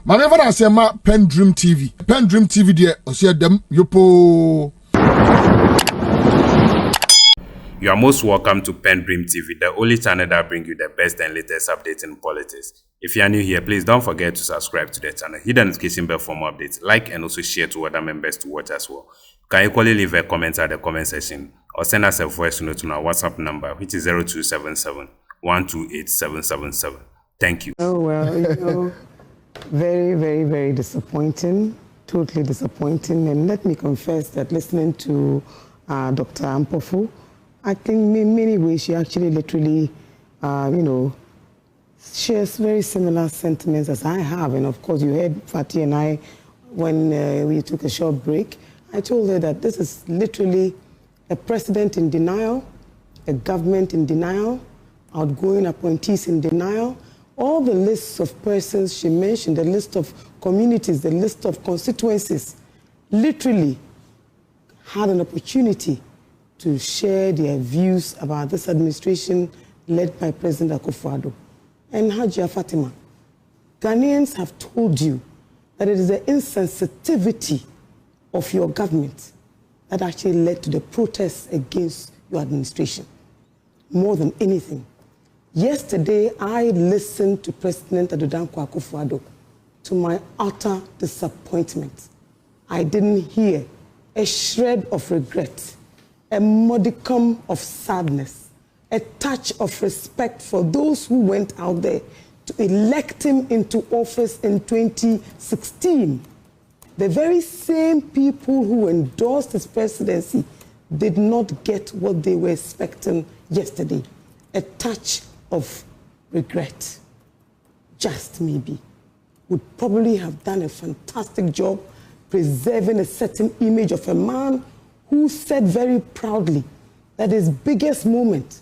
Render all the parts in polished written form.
Maneva na sema PENDREAM TV. PENDREAM TV de osia dem yopo. You are most welcome to PENDREAM TV, the only channel that brings you the best and latest updates in politics. If you are new here, please don't forget to subscribe to the channel, hit the notification bell for more updates, like and also share to other members to watch as well. You can equally leave a comment at the comment section or send us a voice note on our WhatsApp number, which is 0277 128 777. Thank you. Oh, well, very, very, very disappointing, totally disappointing. And let me confess that listening to Dr. Ampofo, I think in many ways she actually literally, shares very similar sentiments as I have. And of course, you heard Fatih and I, when we took a short break, I told her that this is literally a president in denial, a government in denial, outgoing appointees in denial. All the lists of persons she mentioned, the list of communities, the list of constituencies, literally had an opportunity to share their views about this administration led by President Akufo-Addo. And Hajia Fatima, Ghanaians have told you that it is the insensitivity of your government that actually led to the protests against your administration, more than anything. Yesterday, I listened to President Akufo-Addo to my utter disappointment. I didn't hear a shred of regret, a modicum of sadness, a touch of respect for those who went out there to elect him into office in 2016. The very same people who endorsed his presidency did not get what they were expecting yesterday. A touch of regret, just maybe, would probably have done a fantastic job preserving a certain image of a man who said very proudly that his biggest moment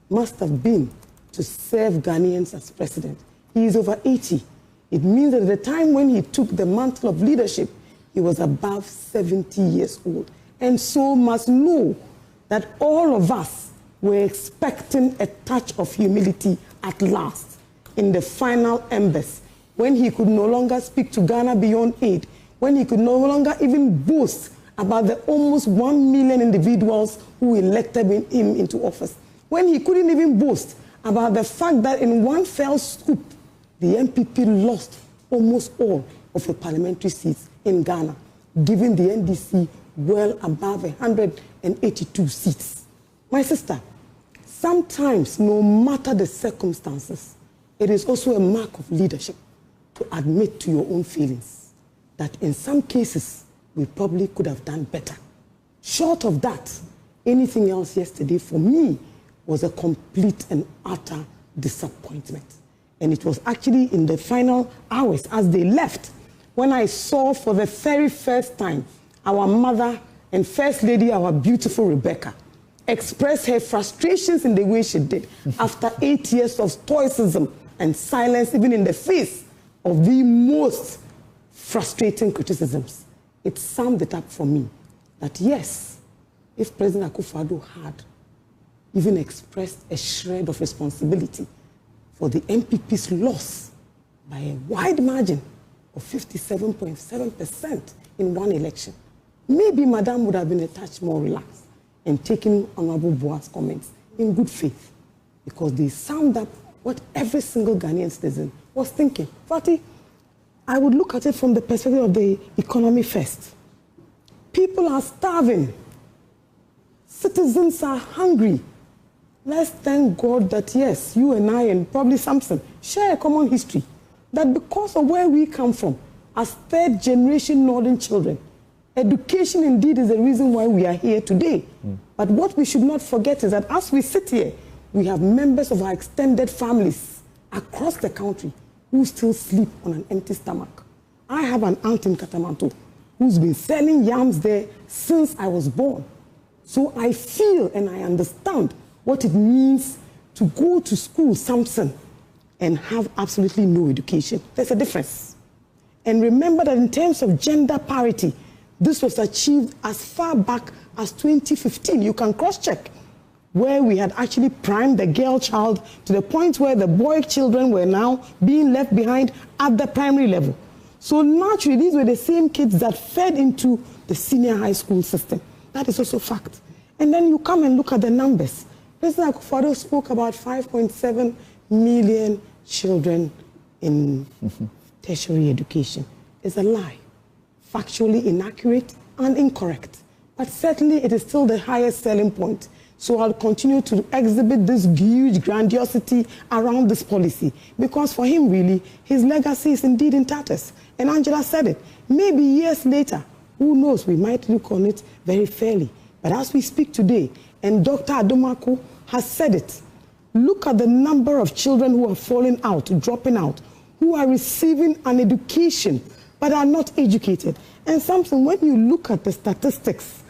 must have been to serve Ghanaians as president. He is over 80. It means that at the time when he took the mantle of leadership, he was above 70 years old. And so must know that all of us were expecting a touch of humility at last in the final embers, when he could no longer speak to Ghana beyond aid, when he could no longer even boast about the almost 1 million individuals who elected him into office, when he couldn't even boast about the fact that in one fell swoop, the MPP lost almost all of the parliamentary seats in Ghana, giving the NDC well above 182 seats. My sister, sometimes, no matter the circumstances, it is also a mark of leadership to admit to your own feelings that in some cases, we probably could have done better. Short of that, anything else yesterday for me was a complete and utter disappointment. And it was actually in the final hours as they left when I saw for the very first time our mother and First Lady, our beautiful Rebecca, express her frustrations in the way she did after 8 years of stoicism and silence, even in the face of the most frustrating criticisms. It summed it up for me that yes, if President Akufo-Addo had even expressed a shred of responsibility for the MPP's loss by a wide margin of 57.7% in one election, maybe Madam would have been a touch more relaxed and taken Honorable Bawah's comments in good faith, because they summed up what every single Ghanaian citizen was thinking. Fatih, I would look at it from the perspective of the economy first. People are starving. Citizens are hungry. Let's thank God that, yes, you and I and probably Samson share a common history, that because of where we come from, as third-generation northern children, education indeed is the reason why we are here today. But what we should not forget is that as we sit here, we have members of our extended families across the country who still sleep on an empty stomach. I have an aunt in Katamanto who's been selling yams there since I was born. So I feel and I understand what it means to go to school, Samson, and have absolutely no education. There's a difference. And remember that in terms of gender parity, this was achieved as far back as 2015. You can cross-check, where we had actually primed the girl child to the point where the boy children were now being left behind at the primary level. So naturally, these were the same kids that fed into the senior high school system. That is also fact. And then you come and look at the numbers. President Akufo-Addo spoke about 5.7 million children in tertiary education. It's a lie, factually inaccurate and incorrect. But certainly it is still the highest selling point. So I'll continue to exhibit this huge grandiosity around this policy, because for him, really, his legacy is indeed in tatters. And Angela said it. Maybe years later, who knows, we might look on it very fairly. But as we speak today, and Dr. Adomako has said it, look at the number of children who are falling out, dropping out, who are receiving an education but are not educated. And something, when you look at the statistics,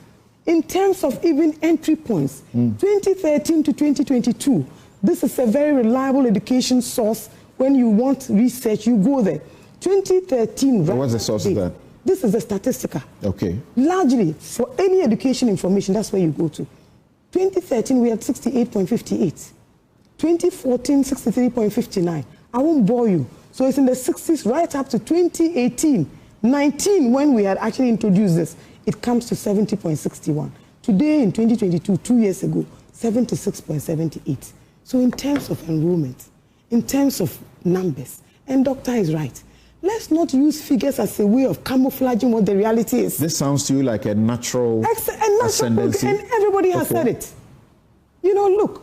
in terms of even entry points, 2013 to 2022, this is a very reliable education source. When you want research, you go there. 2013, right? What's the source of that? This is the Statistica. Okay. Largely, for any education information, that's where you go to. 2013, we had 68.58. 2014, 63.59. I won't bore you. So it's in the 60s right up to 2018. 19, when we had actually introduced this, it comes to 70.61. Today, in 2022, 2 years ago, 76.78. So in terms of enrollment, in terms of numbers, and Doctor is right. Let's not use figures as a way of camouflaging what the reality is. This sounds to you like a natural ascendancy. And everybody has said it. You know, look,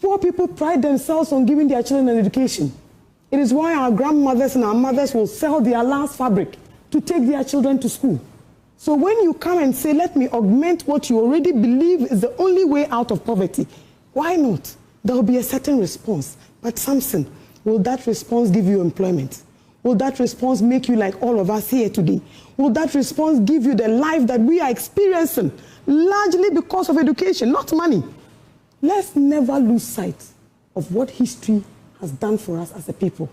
poor people pride themselves on giving their children an education. It is why our grandmothers and our mothers will sell their last fabric to take their children to school. So when you come and say, let me augment what you already believe is the only way out of poverty, why not? There will be a certain response. But Samson, will that response give you employment? Will that response make you like all of us here today? Will that response give you the life that we are experiencing, largely because of education, not money? Let's never lose sight of what history has done for us as a people.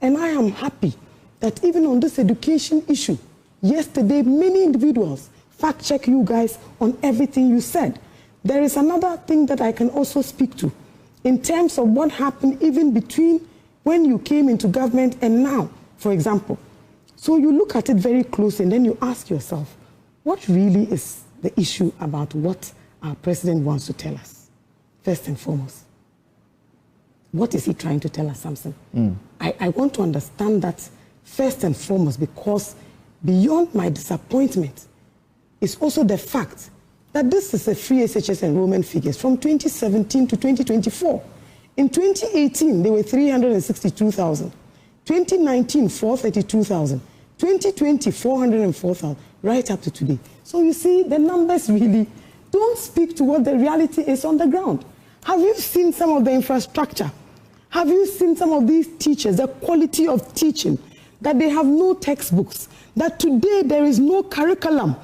And I am happy that even on this education issue, yesterday, many individuals fact-check you guys on everything you said. There is another thing that I can also speak to in terms of what happened even between when you came into government and now, for example. So you look at it very closely and then you ask yourself, what really is the issue about what our president wants to tell us? First and foremost, what is he trying to tell us, Samson? I want to understand that first and foremost, because beyond my disappointment is also the fact that this is a free SHS enrollment figures from 2017 to 2024. In 2018, they were 362,000. 2019, 432,000. 2020, 404,000, right up to today. So you see, the numbers really don't speak to what the reality is on the ground. Have you seen some of the infrastructure? Have you seen some of these teachers, the quality of teaching, that they have no textbooks, that today there is no curriculum?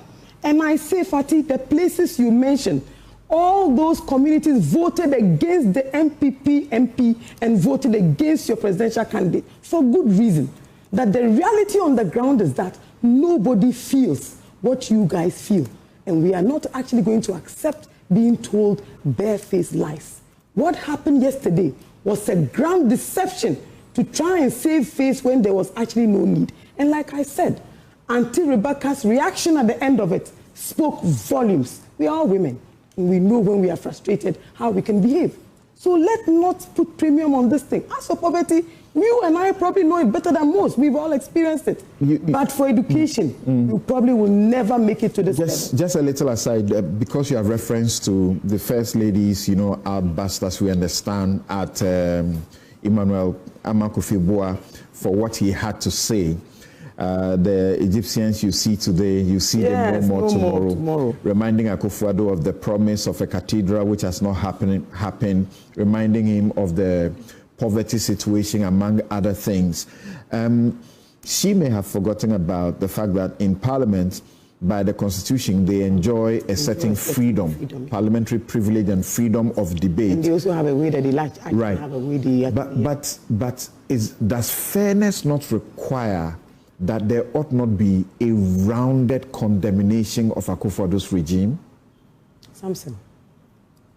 And I say, Fatih, the places you mentioned, all those communities voted against the MPP MP and voted against your presidential candidate for good reason. That the reality on the ground is that nobody feels what you guys feel. And we are not actually going to accept being told barefaced lies. What happened yesterday was a grand deception to try and save face when there was actually no need. And like I said, Auntie Rebecca's reaction at the end of it spoke volumes. We are all women, and we know when we are frustrated how we can behave. So let's not put premium on this thing. As for poverty, you and I probably know it better than most. We've all experienced it. But for education, you probably will never make it to this level. Just a little aside, because you have reference to the First Lady's, outburst, as we understand, at Emmanuel Bawah for what he had to say. The Egyptians you see today, you see them no more tomorrow. Reminding Akufo-Addo of the promise of a cathedral which has not happened, reminding him of the poverty situation, among other things. She may have forgotten about the fact that in Parliament, by the Constitution, they enjoy a certain freedom, parliamentary privilege and freedom of debate. And they also have a way that they like. Right. Have a way they but does fairness not require that there ought not be a rounded condemnation of Akufo-Addo's regime? Samson,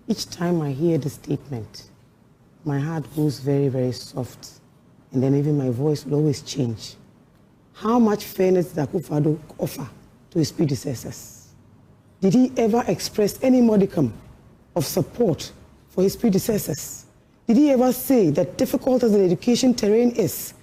each time I hear the statement, my heart goes very, very soft. And then even my voice will always change. how much fairness did Akufo-Addo offer to his predecessors? Did he ever express any modicum of support for his predecessors? Did he ever say that difficult as the education terrain is,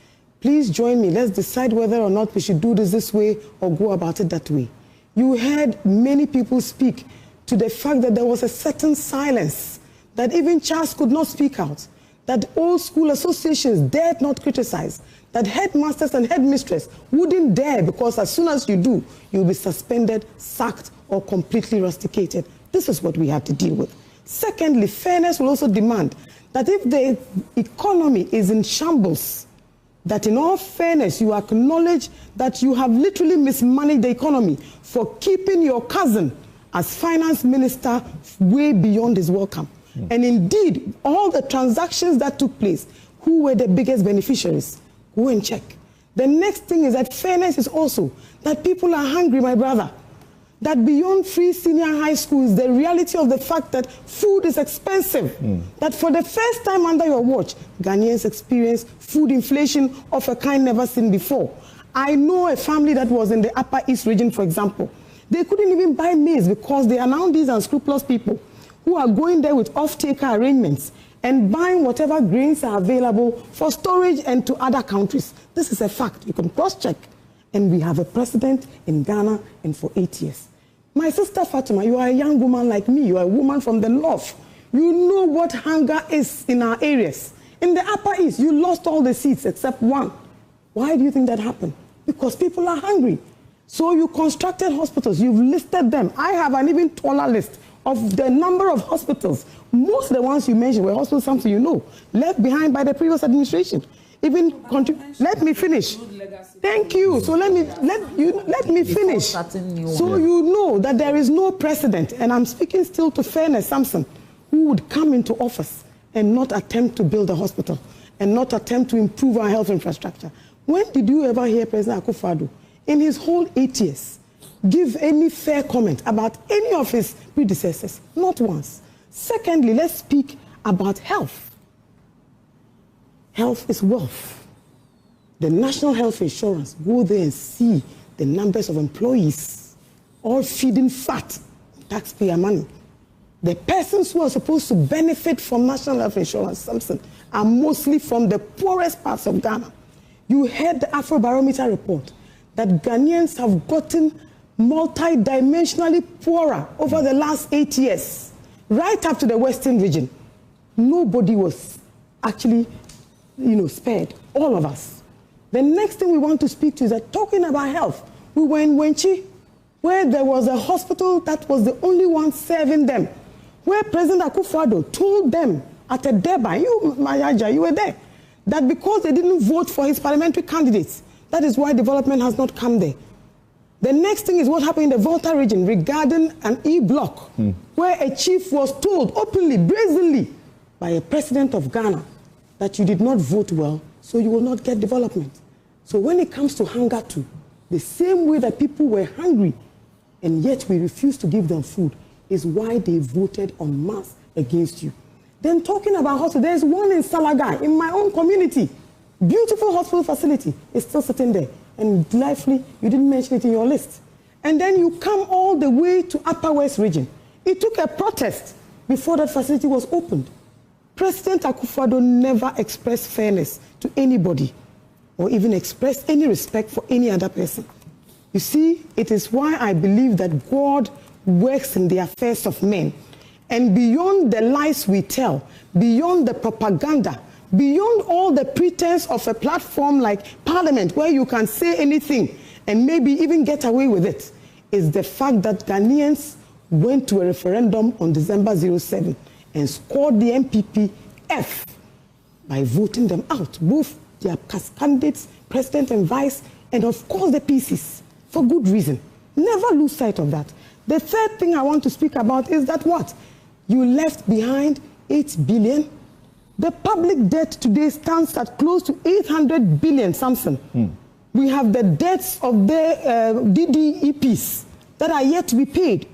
please join me, let's decide whether or not we should do this way or go about it that way? You heard many people speak to the fact that there was a certain silence, that even Charles could not speak out, that old school associations dared not criticize, that headmasters and headmistress wouldn't dare, because as soon as you do, you'll be suspended, sacked, or completely rusticated. This is what we had to deal with. Secondly, fairness will also demand that if the economy is in shambles, that in all fairness, you acknowledge that you have literally mismanaged the economy for keeping your cousin as finance minister way beyond his welcome. And indeed, all the transactions that took place, who were the biggest beneficiaries? Go and check. The next thing is that fairness is also that people are hungry, my brother. That beyond free senior high schools, the reality of the fact that food is expensive. That for the first time under your watch, Ghanaians experience food inflation of a kind never seen before. I know a family that was in the Upper East region, for example. They couldn't even buy maize because they are now these unscrupulous people who are going there with off-taker arrangements and buying whatever grains are available for storage and to other countries. This is a fact. You can cross-check. And we have a president in Ghana and for 8 years. My sister Fatima, you are a young woman like me. You are a woman from the north. You know what hunger is in our areas. In the Upper East, you lost all the seats except one. Why do you think that happened? Because people are hungry. So you constructed hospitals. You've listed them. I have an even taller list of the number of hospitals. Most of the ones you mentioned were hospitals, something you know, left behind by the previous administration. Let me finish. Thank you. So let me finish. So you know that there is no precedent, and I'm speaking still to fairness, Samson, who would come into office and not attempt to build a hospital and not attempt to improve our health infrastructure. When did you ever hear President Akufo-Addo, in his whole 8 years, give any fair comment about any of his predecessors? Not once. Secondly, let's speak about health. Health is wealth. The National Health Insurance, go there and see the numbers of employees, all feeding fat, taxpayer money. The persons who are supposed to benefit from National Health Insurance, Samson, are mostly from the poorest parts of Ghana. You heard the Afrobarometer report that Ghanaians have gotten multi-dimensionally poorer over the last 8 years, right up to the Western region. Nobody was actually, spared, all of us. The next thing we want to speak to is that talking about health, we were in Wenchi, where there was a hospital that was the only one serving them, where President Akufo-Addo told them at a deadline, you, Mayaja, you were there, that because they didn't vote for his parliamentary candidates, that is why development has not come there. The next thing is what happened in the Volta region regarding an E-block, where a chief was told openly, brazenly, by a president of Ghana that you did not vote well, so you will not get development. So when it comes to hunger too, the same way that people were hungry and yet we refused to give them food is why they voted en masse against you. Then talking about hospital, there's one in Salaga, in my own community. Beautiful hospital facility is still sitting there. And lively, you didn't mention it in your list. And then you come all the way to Upper West region. It took a protest before that facility was opened. President Akufo-Addo never expressed fairness to anybody or even expressed any respect for any other person. You see, it is why I believe that God works in the affairs of men. And beyond the lies we tell, beyond the propaganda, beyond all the pretense of a platform like Parliament where you can say anything and maybe even get away with it, is the fact that Ghanaians went to a referendum on December 07 and scored the MPP F by voting them out, both their candidates, president and vice, and of course the PCs, for good reason. Never lose sight of that. The third thing I want to speak about is that what? You left behind 8 billion. The public debt today stands at close to 800 billion, Samson. We have the debts of the DDEPs that are yet to be paid.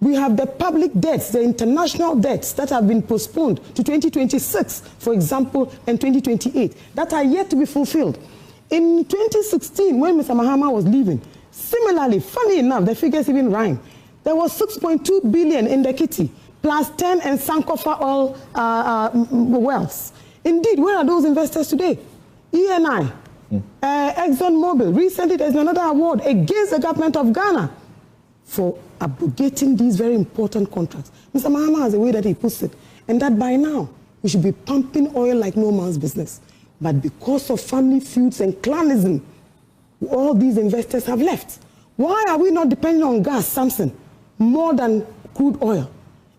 We have the public debts, the international debts that have been postponed to 2026, for example, and 2028, that are yet to be fulfilled. In 2016, when Mr. Mahama was leaving, similarly, funny enough, the figures even rhyme. There was 6.2 billion in the kitty, plus 10 and Sankofa oil wells. Indeed, where are those investors today? ENI, ExxonMobil. Recently, there's another award against the government of Ghana for abrogating these very important contracts. Mr. Mahama has a way that he puts it, and that by now, we should be pumping oil like no man's business. But because of family feuds and clanism, all these investors have left. Why are we not depending on gas, Samson, more than crude oil?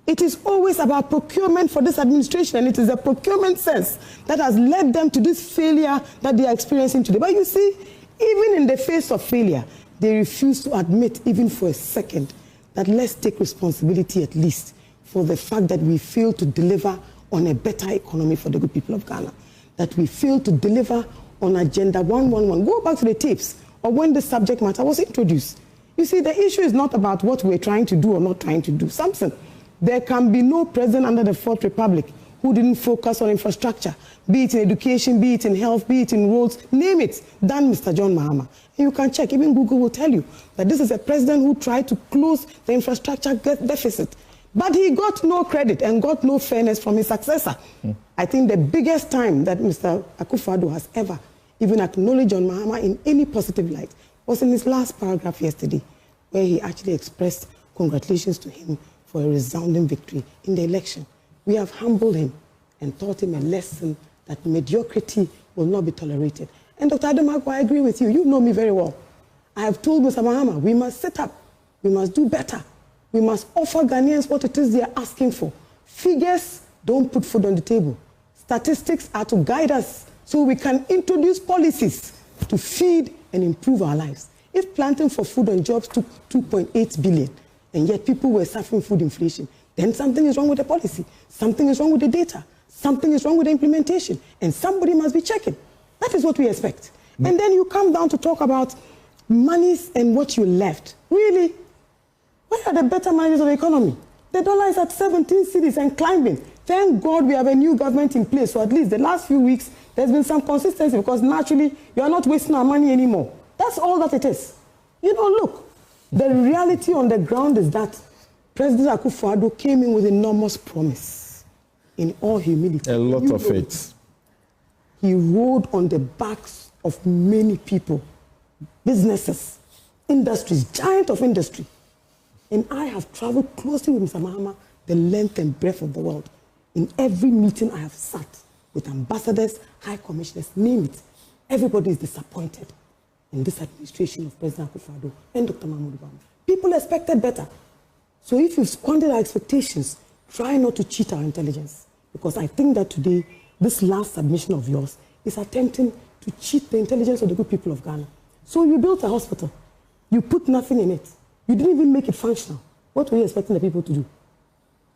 It is always about procurement for this administration, and it is a procurement sense that has led them to this failure that they are experiencing today. But you see, even in the face of failure, they refuse to admit, even for a second, that let's take responsibility at least for the fact that we failed to deliver on a better economy for the good people of Ghana, that we failed to deliver on Agenda 111. Go back to the tapes of when the subject matter was introduced. You see, the issue is not about what we're trying to do or not trying to do. Samson, there can be no president under the Fourth Republic who didn't focus on infrastructure, be it in education, be it in health, be it in roads, name it, than Mr. John Mahama. And you can check, even Google will tell you that this is a president who tried to close the infrastructure deficit. But he got no credit and got no fairness from his successor. I think the biggest time that Mr. Akufo-Addo has ever even acknowledged John Mahama in any positive light was in his last paragraph yesterday, where he actually expressed congratulations to him for a resounding victory in the election. We have humbled him and taught him a lesson that mediocrity will not be tolerated. And Dr. Ademago, I agree with you. You know me very well. I have told Mr. Mahama, we must sit up. We must do better. We must offer Ghanaians what it is they are asking for. Figures don't put food on the table. Statistics are to guide us so we can introduce policies to feed and improve our lives. If planting for food and jobs took 2.8 billion, and yet people were suffering food inflation, then something is wrong with the policy. Something is wrong with the data. Something is wrong with the implementation. And somebody must be checking. That is what we expect. And then you come down to talk about monies and what you left. Really? Where are the better managers of the economy? The dollar is at 17 cities and climbing. Thank God we have a new government in place. So at least the last few weeks, there's been some consistency because naturally, you are not wasting our money anymore. That's all that it is. You know, look, the reality on the ground is that President Akufo-Addo came in with enormous promise in all humility. A lot of it. He rode on the backs of many people, businesses, industries, giant of industry. And I have traveled closely with Mr. Mahama the length and breadth of the world. In every meeting I have sat with ambassadors, high commissioners, name it. Everybody is disappointed in this administration of President Akufo-Addo and Dr. Mahmoud Bawah. People expected better. So if you've squandered our expectations, try not to cheat our intelligence. Because I think that today, this last submission of yours is attempting to cheat the intelligence of the good people of Ghana. So you built a hospital. You put nothing in it. You didn't even make it functional. What were you expecting the people to do?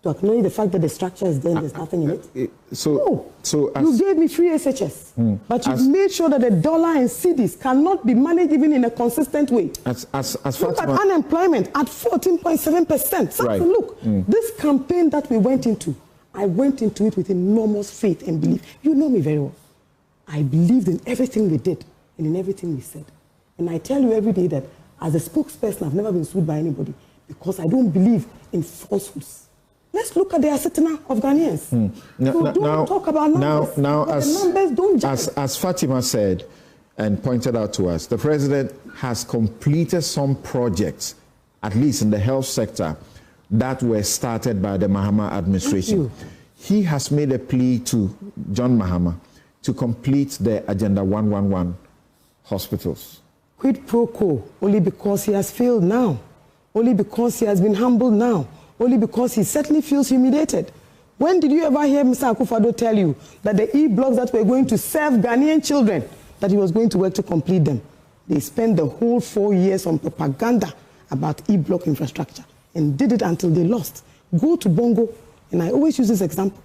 To acknowledge the fact that the structure is there and there's nothing in it? You gave me free SHS, but you made sure that the dollar and cedis cannot be managed even in a consistent way. Look at unemployment at 14.7%. So right. Look, this campaign that we went into, I went into it with enormous faith and belief. You know me very well. I believed in everything we did and in everything we said. And I tell you every day that as a spokesperson, I've never been sued by anybody because I don't believe in falsehoods. Let's look at the ascertainer of Ghanaians. Don't talk about numbers. Now the numbers don't judge. As Fatima said and pointed out to us, the president has completed some projects, at least in the health sector, that were started by the Mahama administration. He has made a plea to John Mahama to complete the Agenda 111 hospitals. Quid pro quo, only because he has failed now, only because he has been humbled now, only because he certainly feels humiliated. When did you ever hear Mr. Akufo-Addo tell you that the E-blocks that were going to serve Ghanaian children, that he was going to work to complete them? They spent the whole 4 years on propaganda about E-block infrastructure and did it until they lost. Go to Bongo, and I always use this example.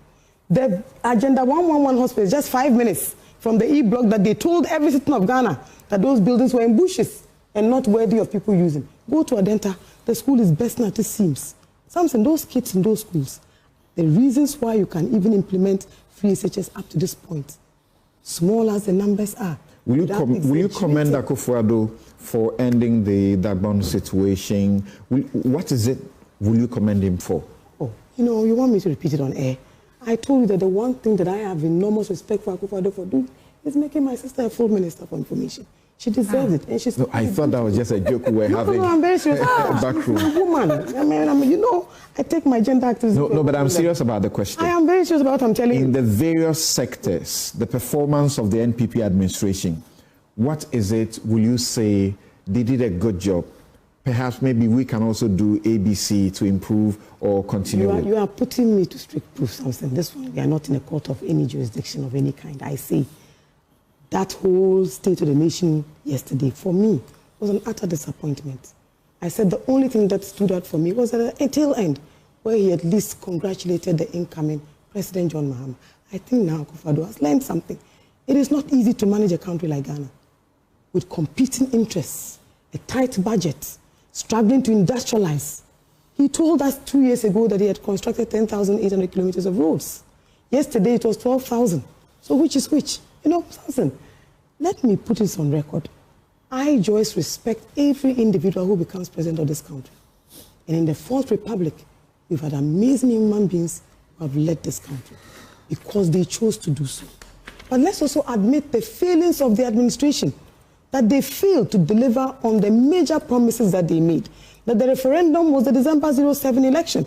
The Agenda 111 hospital is just 5 minutes from the E-block that they told every citizen of Ghana that those buildings were in bushes and not worthy of people using. Go to Adenta, the school is best at its seams. Samson, those kids in those schools, the reasons why you can even implement free SHS up to this point, small as the numbers are, Will you commend Akufo-Addo for ending the Dagbon situation? What is it will you commend him for? Oh, you want me to repeat it on air? I told you that the one thing that I have enormous respect for Akufo-Addo for doing is making my sister a full minister for information. She deserves it, and she's. No, I thought that was just a joke we were having. No, I'm very serious. Backroom. I'm a woman. I mean, I take my gender activism. No, but I'm serious about the question. I am very serious about what I'm telling you. In the various sectors, the performance of the NPP administration, what is it? Will you say they did a good job? Perhaps maybe we can also do ABC to improve or continue. You are putting me to strict proof something. This one, we are not in a court of any jurisdiction of any kind. I say. That whole State of the Nation yesterday, for me, was an utter disappointment. I said the only thing that stood out for me was at the tail end, where he at least congratulated the incoming President John Mahama. I think now Akufo-Addo has learned something. It is not easy to manage a country like Ghana, with competing interests, a tight budget, struggling to industrialize. He told us 2 years ago that he had constructed 10,800 kilometers of roads. Yesterday it was 12,000. So which is which? Something. Let me put this on record. I, Joyce, respect every individual who becomes president of this country. And in the Fourth Republic, we've had amazing human beings who have led this country because they chose to do so. But let's also admit the failings of the administration, that they failed to deliver on the major promises that they made, that the referendum was the December 07 election,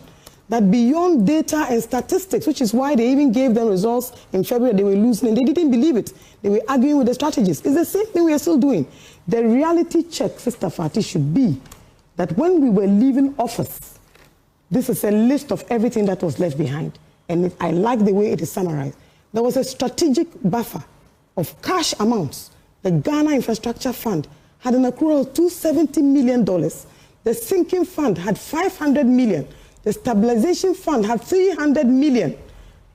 that beyond data and statistics, which is why they even gave them results in February, they were losing and they didn't believe it. They were arguing with the strategists. It's the same thing we are still doing. The reality check, Sister Fati, should be that when we were leaving office, this is a list of everything that was left behind. And I like the way it is summarized. There was a strategic buffer of cash amounts. The Ghana Infrastructure Fund had an accrual of $270 million. The sinking fund had $500 million. The stabilization fund had 300 million.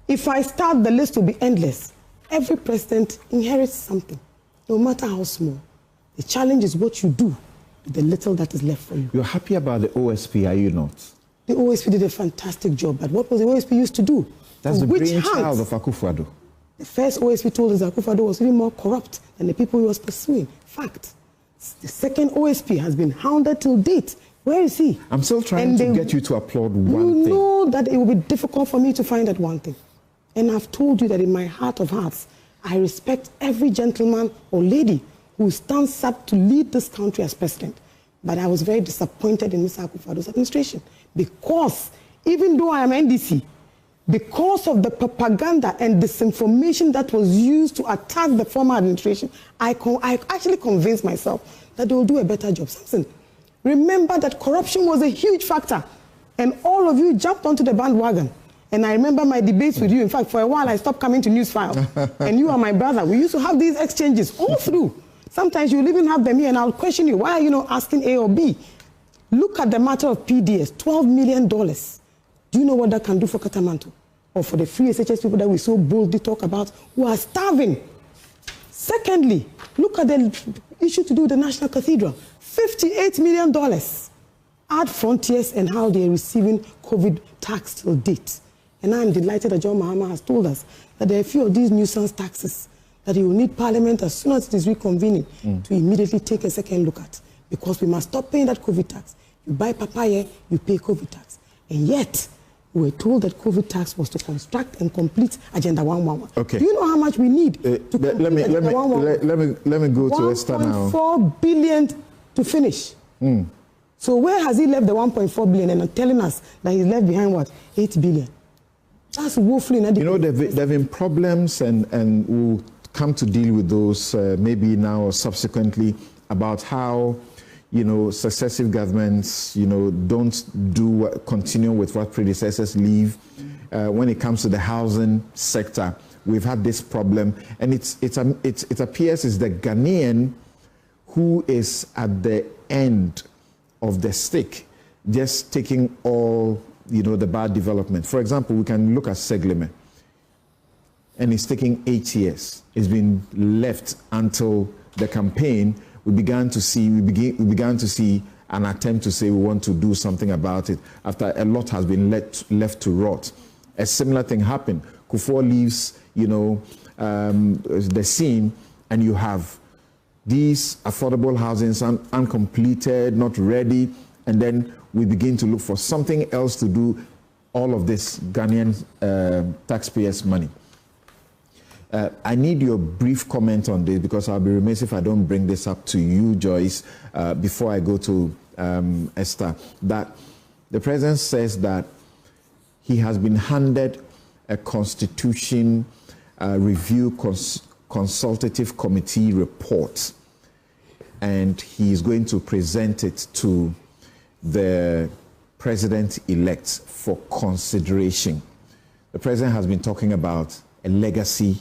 If I start, the list will be endless. Every president inherits something, no matter how small. The challenge is what you do with the little that is left for you. You're happy about the OSP, are you not? The OSP did a fantastic job, but what was the OSP used to do? That's the brainchild of Akufo-Addo. The first OSP told us that Akufo-Addo was even more corrupt than the people he was pursuing. Fact. The second OSP has been hounded till date. Where is he? I'm still trying to get you to applaud one thing. You know that it will be difficult for me to find that one thing. And I've told you that in my heart of hearts, I respect every gentleman or lady who stands up to lead this country as president. But I was very disappointed in Mr. Akufo-Addo's administration because even though I am NDC, because of the propaganda and disinformation that was used to attack the former administration, I actually convinced myself that they will do a better job. Samson, remember that corruption was a huge factor, and all of you jumped onto the bandwagon. And I remember my debates with you. In fact, for a while, I stopped coming to Newsfile. And you are my brother. We used to have these exchanges all through. Sometimes you'll even have them here, and I'll question you. Why are you not asking A or B? Look at the matter of PDS, $12 million. Do you know what that can do for Katamanto? Or for the free SHS people that we so boldly talk about who are starving? Secondly, look at the issue to do with the National Cathedral. $58 million. Add Frontiers and how they are receiving COVID tax till date. And I'm delighted that John Mahama has told us that there are a few of these nuisance taxes that he will need Parliament as soon as it is reconvening to immediately take a second look at. Because we must stop paying that COVID tax. You buy papaya, you pay COVID tax. And yet, we were told that COVID tax was to construct and complete Agenda 111. Okay. Do you know how much we need to complete Agenda 111? Let me go to Esther now. $1.4 billion to finish. So where has he left the 1.4 billion and telling us that he's left behind what? 8 billion. That's woefully inadequate. You know, there have been problems, and we'll come to deal with those maybe now or subsequently, about how, successive governments, don't continue with what predecessors leave. When it comes to the housing sector, we've had this problem, and it appears it's the Ghanaian who is at the end of the stick, just taking all, the bad development. For example, we can look at Segleme, and it's taking 8 years. It's been left until the campaign. We began to see an attempt to say we want to do something about it after a lot has been left to rot. A similar thing happened. Kufuor leaves, the scene, and you have these affordable housings are uncompleted, not ready, and then we begin to look for something else to do all of this Ghanaian taxpayers' money. I need your brief comment on this, because I'll be remiss if I don't bring this up to you, Joyce, before I go to Esther, that the president says that he has been handed a constitution review consultative committee report, and he is going to present it to the president-elect for consideration. The president has been talking about a legacy,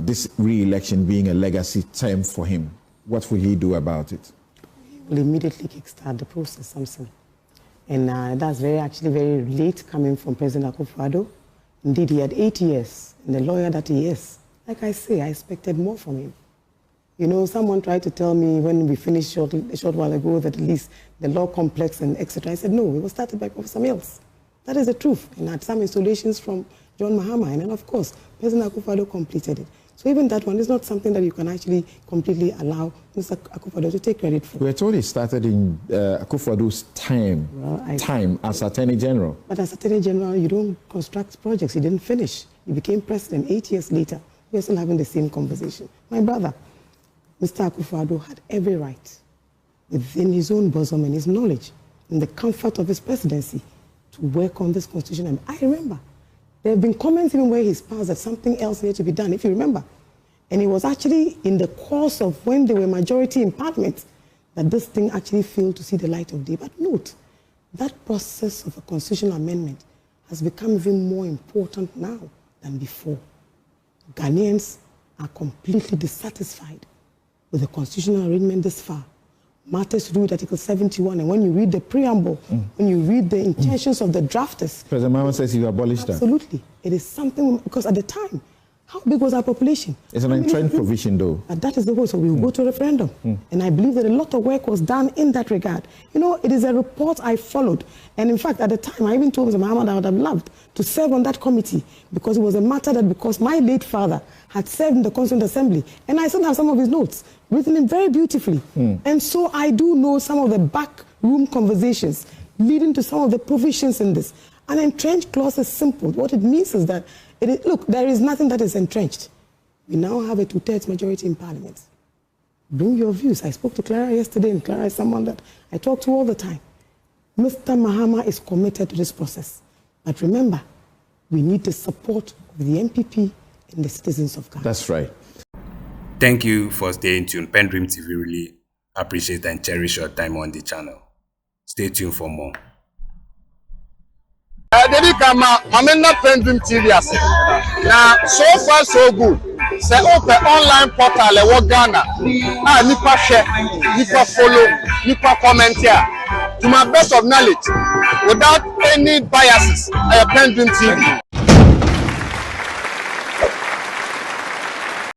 this re-election being a legacy term for him. What will he do about it? He will immediately kickstart the process, Samson. And that's actually very late coming from President Akufo-Addo. Indeed, he had 8 years, and the lawyer that he is, like I say, I expected more from him. You know, someone tried to tell me when we finished a short while ago that at least the law complex and etc. I said, no, it was started by Professor Mills. That is the truth. And had some installations from John Mahama, and then of course, President Akufo-Addo completed it. So even that one is not something that you can actually completely allow Mr. Akufo-Addo to take credit for. We're told it started in Akufo-Addo's time as Attorney General. But as Attorney General, you don't construct projects. You didn't finish. You became president 8 years later. We're still having the same conversation. My brother, Mr. Akufo-Addo, had every right within his own bosom and his knowledge in the comfort of his presidency to work on this constitution. And I remember there have been comments even where he's passed that something else needed to be done, if you remember. And it was actually in the course of when they were majority in parliament that this thing actually failed to see the light of day. But note, that process of a constitutional amendment has become even more important now than before. Ghanaians are completely dissatisfied with the constitutional arrangement this far. Matters to do with Article 71, and when you read the preamble, when you read the intentions of the drafters... President Mahama says you abolished that. Absolutely. It is something, because at the time, how big was our population? It's an entrenched provision, though. But that is the way, so we will go to a referendum. And I believe that a lot of work was done in that regard. You know, it is a report I followed. And in fact, at the time, I even told Mr. Mahama that I would have loved to serve on that committee, because it was a matter that, because my late father had served in the Constituent Assembly, and I still have some of his notes, written in very beautifully. And so I do know some of the backroom conversations leading to some of the provisions in this. An entrenched clause is simple. What it means is that, look, there is nothing that is entrenched. We now have a 2/3 majority in Parliament. Bring your views. I spoke to Clara yesterday, and Clara is someone that I talk to all the time. Mr. Mahama is committed to this process. But remember, we need the support of the MPP and the citizens of Ghana. That's right. Thank you for staying tuned. PENDREAM TV really appreciate and cherish your time on the channel. Stay tuned for more. PENDREAM TV now, so far so good. Say open online portal e Ghana. Nipa share, nipa follow, nipa comment here. To my best of knowledge, without any biases, PENDREAM TV.